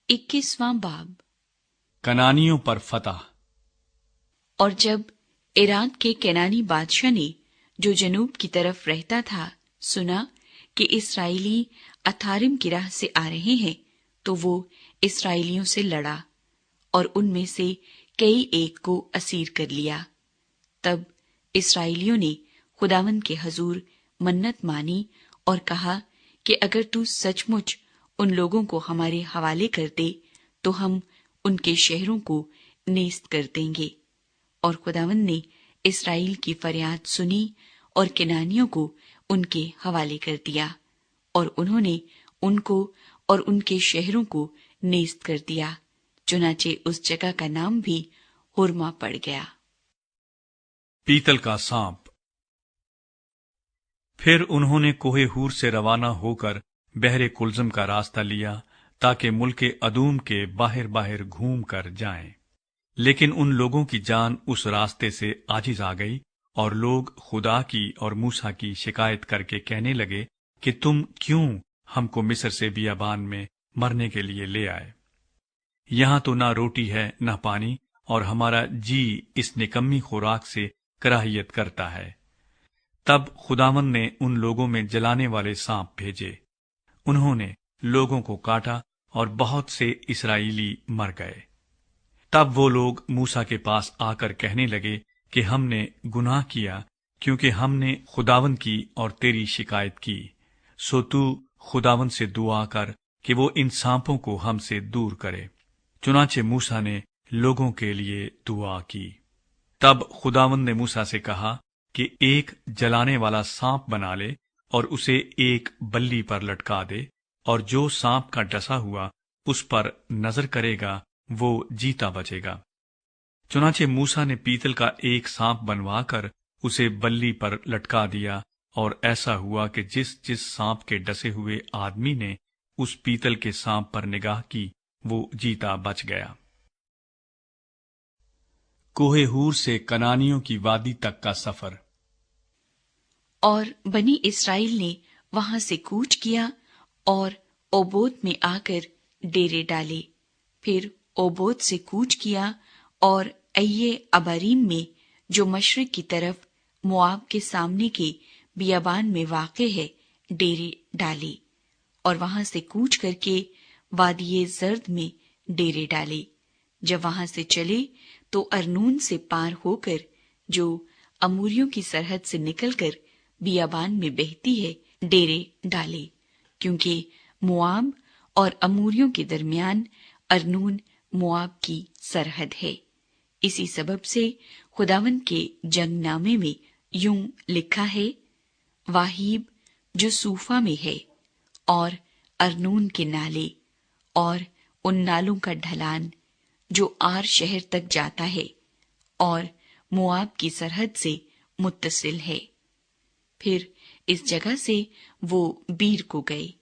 21वां बाब। कनानियों पर फतह। और जब इराक के केनानी बादशाह ने, जो जनूब की तरफ रहता था, सुना कि इसराइली अथारिम की राह से आ रहे हैं, तो वो इसराइलियों से लड़ा और उनमें से कई एक को असीर कर लिया। तब इसराइलियों ने खुदावंद के हजूर मन्नत मानी और कहा कि अगर तू सचमुच उन लोगों को हमारे हवाले कर दे तो हम उनके शहरों को नेस्त कर देंगे। और खुदावंद ने इसराइल की फरियाद सुनी और केनानियों को उनके हवाले कर दिया, और उन्होंने उनको और उनके शहरों को नेस्त कर दिया। चुनाचे उस जगह का नाम भी हुरमा पड़ गया। पीतल का सांप। फिर उन्होंने कोहे हूर से रवाना होकर बहरे कुलजम का रास्ता लिया, ताकि मुल्के अदूम के बाहर बाहर घूम कर जाएं। लेकिन उन लोगों की जान उस रास्ते से आजिज आ गई, और लोग खुदा की और मूसा की शिकायत करके कहने लगे कि तुम क्यों हमको मिस्र से बियाबान में मरने के लिए ले आए? यहाँ तो ना रोटी है न पानी, और हमारा जी इस निकम्मी खुराक से कराहियत करता है। तब खुदावंद ने उन लोगों में जलाने वाले सांप भेजे। उन्होंने लोगों को काटा और बहुत से इस्राएली मर गए। तब वो लोग मूसा के पास आकर कहने लगे कि हमने गुनाह किया, क्योंकि हमने खुदावंद की और तेरी शिकायत की। सो तू खुदावंद से दुआ कर कि वो इन सांपों को हमसे दूर करे। चुनाचे मूसा ने लोगों के लिए दुआ की। तब खुदावंद ने मूसा से कहा कि एक जलाने वाला सांप बना ले और उसे एक बल्ली पर लटका दे, और जो सांप का डसा हुआ उस पर नजर करेगा वो जीता बचेगा। चुनाचे मूसा ने पीतल का एक सांप बनवाकर उसे बल्ली पर लटका दिया, और ऐसा हुआ कि जिस जिस सांप के डसे हुए आदमी ने उस पीतल के सांप पर निगाह की, वो जीता बच गया। कोहे हूर से कनानियों की वादी तक का सफर। और बनी इस्राएल ने वहां से कूच किया और ओबोत में आकर डेरे डाले। फिर ओबोत से कूच किया और अय्ये अबारीम में, जो मशरिक की तरफ मोआब के सामने के बियाबान में वाक़े है, डेरे डाले। और वहां से कूच करके वादिये जर्द में डेरे डाले। जब वहां से चले तो अर्नून से पार होकर, जो अमूरियों की सरहद से निकलकर बियाबान में बहती है, डेरे डाले, क्योंकि मोआब और अमूरियों के दरमियान अर्नून मोआब की सरहद है। इसी सबब से खुदावंद के जंगनामे में यूं लिखा है, वाहीब जो सूफा में है, और अर्नून के नाले और उन नालों का ढलान जो आर शहर तक जाता है और मोआब की सरहद से मुत्तसिल है। फिर इस जगह से वो बीर को गए।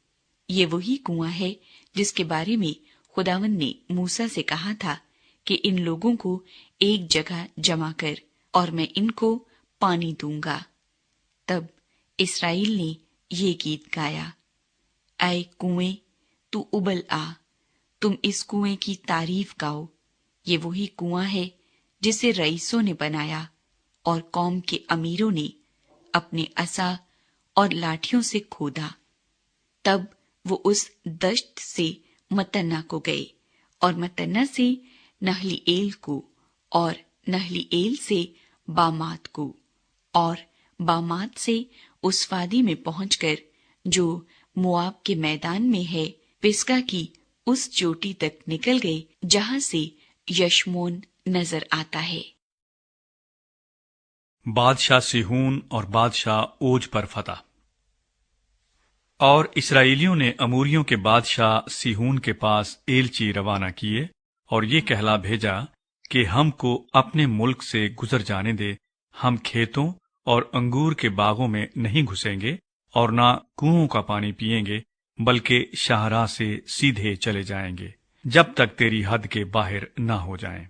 ये वही कुआं है जिसके बारे में खुदावंद ने मूसा से कहा था कि इन लोगों को एक जगह जमा कर और मैं इनको पानी दूंगा। तब इस्राएल ने ये गीत गाया, ऐ कुएं तू उबल आ, तुम इस कुएं की तारीफ गाओ। ये वही कुआं है जिसे रईसों ने बनाया और कौम के अमीरों ने अपने असा और लाठियों से खोदा। तब वो उस दश्त से मतन्ना को गए और मतन्ना से नहलीएल को और नहलीएल से बामात को और बामात से उस वादी में पहुंचकर, जो मोआब के मैदान में है, पिस्गा की उस चोटी तक निकल गए जहां से यशमोन नजर आता है। बादशाह सिहून और बादशाह ओज पर फतह। और इसराइलियों ने अमूरियों के बादशाह सिहून के पास एलची रवाना किए और ये कहला भेजा कि हमको अपने मुल्क से गुजर जाने दे। हम खेतों और अंगूर के बागों में नहीं घुसेंगे और ना कुओं का पानी पिएंगे, बल्कि शाहराह से सीधे चले जाएंगे जब तक तेरी हद के बाहर न हो जाएं।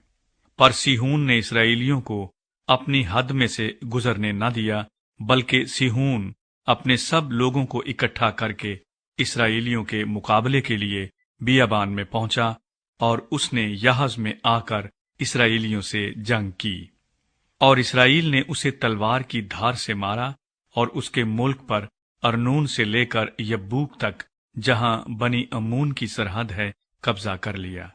पर सिहून ने इसराइलियों को अपनी हद में से गुजरने न दिया, बल्कि सिहून अपने सब लोगों को इकट्ठा करके इसराइलियों के मुकाबले के लिए बियाबान में पहुंचा اور اس نے یحز میں آ کر اسرائیلیوں سے جنگ کی، اور اسرائیل نے اسے تلوار کی دھار سے مارا اور اس کے ملک پر ارنون سے لے کر یبوک تک، جہاں بنی امون کی سرحد ہے، قبضہ کر لیا،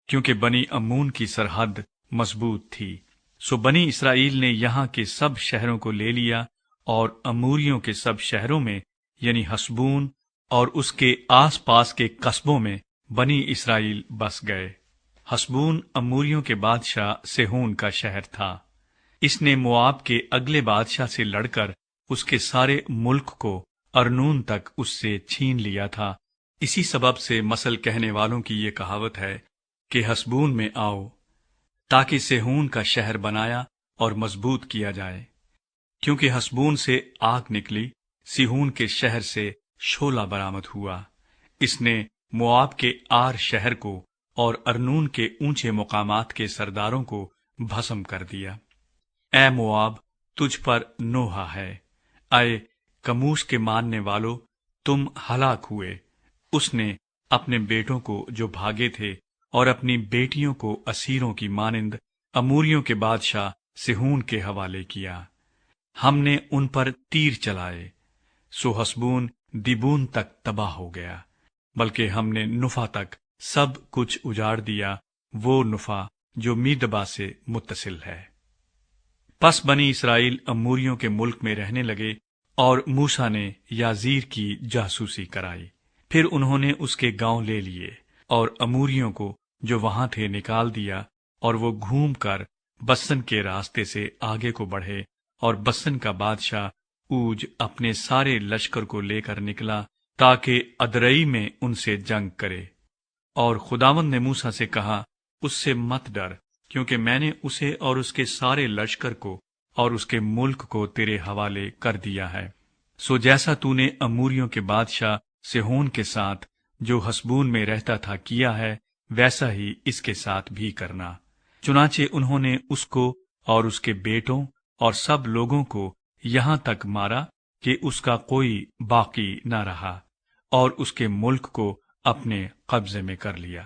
کیونکہ بنی امون کی سرحد مضبوط تھی۔ سو بنی اسرائیل نے یہاں کے سب شہروں کو لے لیا، اور اموریوں کے سب شہروں میں یعنی حسبون اور اس کے آس پاس کے قصبوں میں بنی اسرائیل بس گئے۔ حسبون اموریوں کے بادشاہ سیہون کا شہر تھا۔ اس نے مواب کے اگلے بادشاہ سے لڑ کر اس کے سارے ملک کو ارنون تک اس سے چھین لیا تھا۔ اسی سبب سے مثل کہنے والوں کی یہ کہاوت ہے کہ حسبون میں آؤ، تاکہ سیہون کا شہر بنایا اور مضبوط کیا جائے، کیونکہ حسبون سے آگ نکلی، سیہون کے شہر سے شعلہ برآمد ہوا۔ اس نے مواب کے آر شہر کو اور ارنون کے اونچے مقامات کے سرداروں کو بھسم کر دیا۔ اے مواب، تجھ پر نوحہ ہے، اے کموش کے ماننے والو، تم ہلاک ہوئے۔ اس نے اپنے بیٹوں کو جو بھاگے تھے اور اپنی بیٹیوں کو اسیروں کی مانند اموریوں کے بادشاہ سیہون کے حوالے کیا۔ ہم نے ان پر تیر چلائے، سو حسبون دیبون تک تباہ ہو گیا، بلکہ ہم نے نفع تک سب کچھ اجاڑ دیا، وہ نفع جو میدبا سے متصل ہے۔ پس بنی اسرائیل اموریوں کے ملک میں رہنے لگے، اور موسیٰ نے یازیر کی جاسوسی کرائی۔ پھر انہوں نے اس کے گاؤں لے لیے اور اموریوں کو جو وہاں تھے نکال دیا، اور وہ گھوم کر بسن کے راستے سے آگے کو بڑھے، اور بسن کا بادشاہ اوج اپنے سارے لشکر کو لے کر نکلا تاکہ ادرئی میں ان سے جنگ کرے۔ اور خداوند نے موسیٰ سے کہا، اس سے مت ڈر، کیونکہ میں نے اسے اور اس کے سارے لشکر کو اور اس کے ملک کو تیرے حوالے کر دیا ہے۔ سو جیسا تو نے اموریوں کے بادشاہ سیہون کے ساتھ جو حسبون میں رہتا تھا کیا ہے، ویسا ہی اس کے ساتھ بھی کرنا۔ چنانچہ انہوں نے اس کو اور اس کے بیٹوں اور سب لوگوں کو یہاں تک مارا کہ اس کا کوئی باقی نہ رہا، اور اس کے ملک کو اپنے قبضے میں کر لیا۔